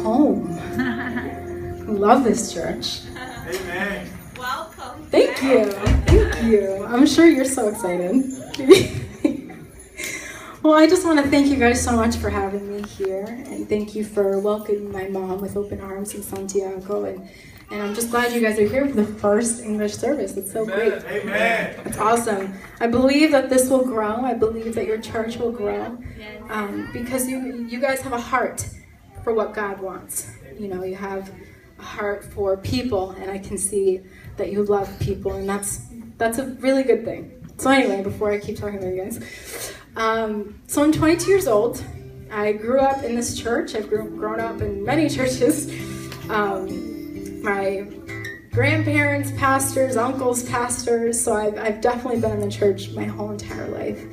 home. I love this church. Amen. Welcome. Thank you. Thank you. I'm sure you're so excited. Well, I just want to thank you guys so much for having me here, and thank you for welcoming my mom with open arms in Santiago, and I'm just glad you guys are here for the first English service. It's so great. Amen. It's awesome. I believe that this will grow. I believe that your church will grow, because you guys have a heart for what God wants. You know, you have a heart for people, and I can see that you love people, and that's a really good thing. So anyway, before I keep talking about you guys, so I'm 22 years old. I grew up in this church. I've grown up in many churches. My grandparents, pastors, uncles, pastors, so I've definitely been in the church my whole entire life.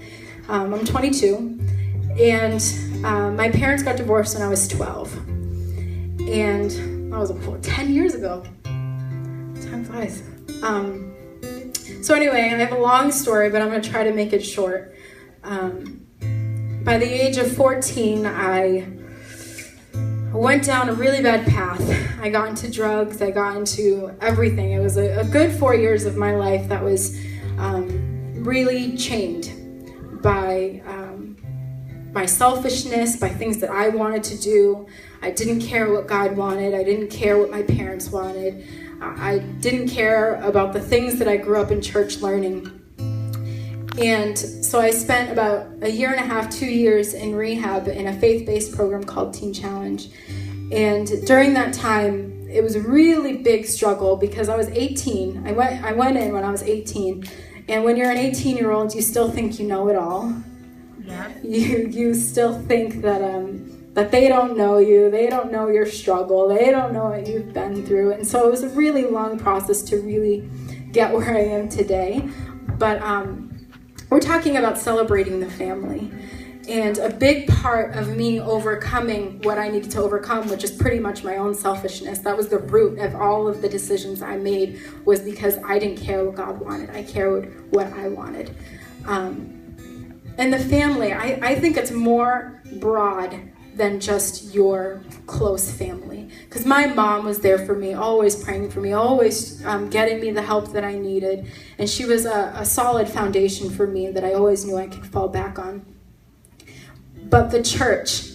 I'm 22, and my parents got divorced when I was 12. And that was 10 years ago. Time flies. So anyway, I have a long story, but I'm going to try to make it short. By the age of 14, I went down a really bad path. I got into drugs. I got into everything. It was a good 4 years of my life that was really chained by my selfishness, by things that I wanted to do. I didn't care what God wanted. I didn't care what my parents wanted. I didn't care about the things that I grew up in church learning. And so I spent about a year and a half, 2 years in rehab in a faith-based program called Teen Challenge. And during that time, it was a really big struggle because I was 18. I went in when I was 18. And when you're an 18-year-old, you still think you know it all. Yeah. You still think that they don't know you, they don't know your struggle, they don't know what you've been through. And so it was a really long process to really get where I am today. But we're talking about celebrating the family. And a big part of me overcoming what I needed to overcome, which is pretty much my own selfishness, that was the root of all of the decisions I made, was because I didn't care what God wanted. I cared what I wanted. And the family, I think it's more broad than just your close family. Because my mom was there for me, always praying for me, always getting me the help that I needed. And she was a solid foundation for me that I always knew I could fall back on. But the church,